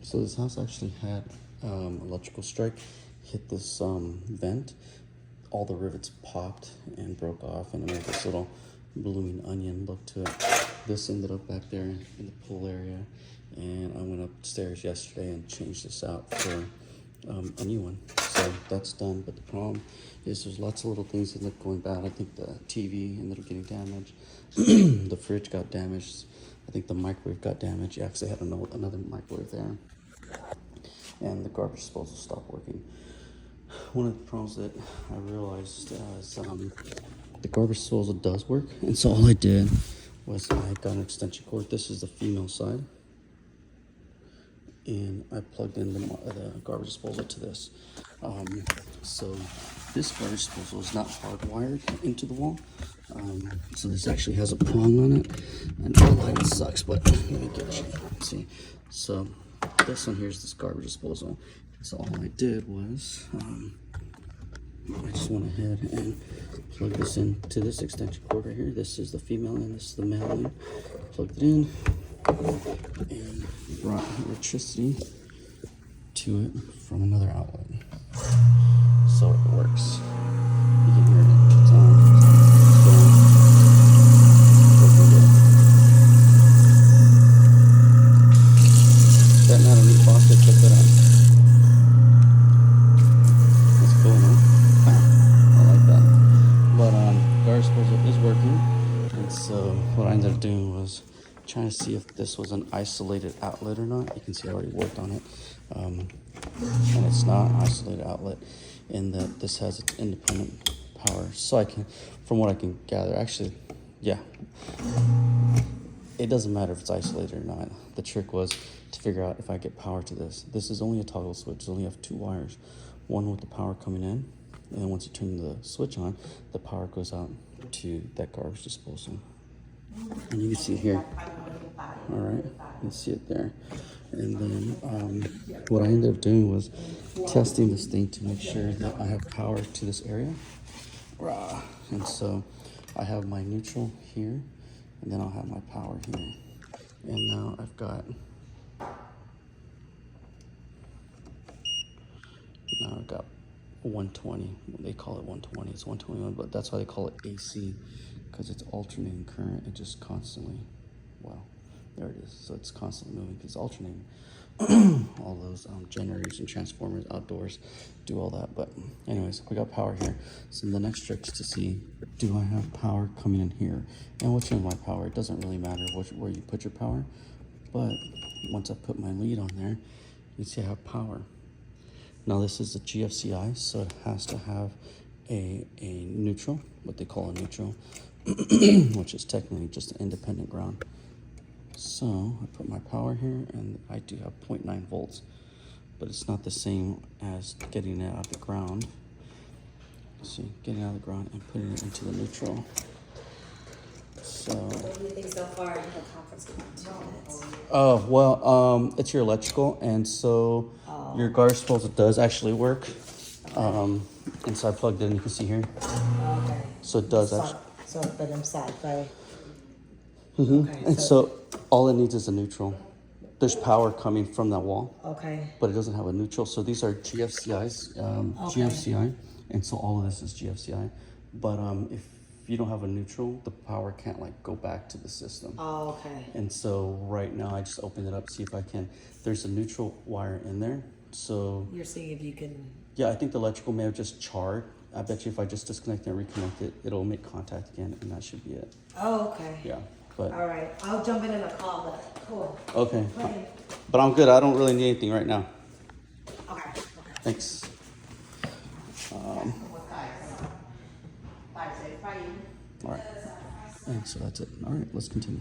So this house actually had electrical strike, hit this vent. All the rivets popped and broke off, and it made this little blooming onion look to it. This ended up back there in the pool area, and I went upstairs yesterday and changed this out for a new one. So that's done, but the problem is there's lots of little things that ended up going bad. I think the TV ended up getting damaged. The fridge got damaged. I think the microwave got damaged. Yeah, because they had another microwave there. And the garbage disposal stopped working. One of the problems that I realized is the garbage disposal does work. And so all I did was I got an extension cord. This is the female side. And I plugged in the garbage disposal to this. So this garbage disposal is not hardwired into the wall. So this actually has a prong on it. And the light sucks, but let me get you. See, so this one here is this garbage disposal. So all I did was I just went ahead and plugged this into this extension cord right here. This is the female end, this is the male end. Plugged it in and brought electricity to it from another outlet. So it works. You can hear it. It's on. It's going. Working good. That not a new faucet, check that out. That's cool, huh? I like that. But garbage disposal is working. And so what I ended up doing was trying to see if this was an isolated outlet or not. You can see I already worked on it. And it's not an isolated outlet in that this has its independent power. So I can, from what I can gather, actually, yeah, it doesn't matter if it's isolated or not. The trick was to figure out if I get power to this. This is only a toggle switch. It only have 2 wires, one with the power coming in, and once you turn the switch on, the power goes out to that garbage disposal. And you can see it here. All right, you can see it there. And then what I ended up doing was testing this thing to make sure that I have power to this area. And so I have my neutral here, and then I'll have my power here. And now I've got 120. They call it 120. It's 121, but that's why they call it AC, because it's alternating current. It just constantly, well, there it is. So it's constantly moving because it's alternating. All those generators and transformers outdoors do all that. But anyways, we got power here. So the next trick is to see, do I have power coming in here? And which in my power, it doesn't really matter where you put your power. But once I put my lead on there, you see I have power. Now this is a GFCI, so it has to have a neutral, what they call a neutral, which is technically just an independent ground. So I put my power here, and I do have 0.9 volts, but it's not the same as getting it out of the ground. See, getting it out of the ground and putting it into the neutral. So. What do you think so far? You have conference call in 2 minutes. Oh, well, it's your electrical, and so your garbage disposal does actually work. And so I plugged it in, you can see here. Okay. So it does actually. So, but inside, right? Okay, and so all it needs is a neutral. There's power coming from that wall. Okay. But it doesn't have a neutral. So these are GFCIs, GFCI, and so all of this is GFCI. But if you don't have a neutral, the power can't like go back to the system. Oh, okay. And so right now I just opened it up, see if I can. There's a neutral wire in there. So you're seeing if you can. Yeah, I think the electrical may have just charred. I bet you if I just disconnect and reconnect it, it'll make contact again, and that should be it. Oh, okay. Yeah, but. All right, I'll jump in a call, but cool. Okay, but I'm good. I don't really need anything right now. Okay. Thanks. All right, and so that's it. All right, let's continue.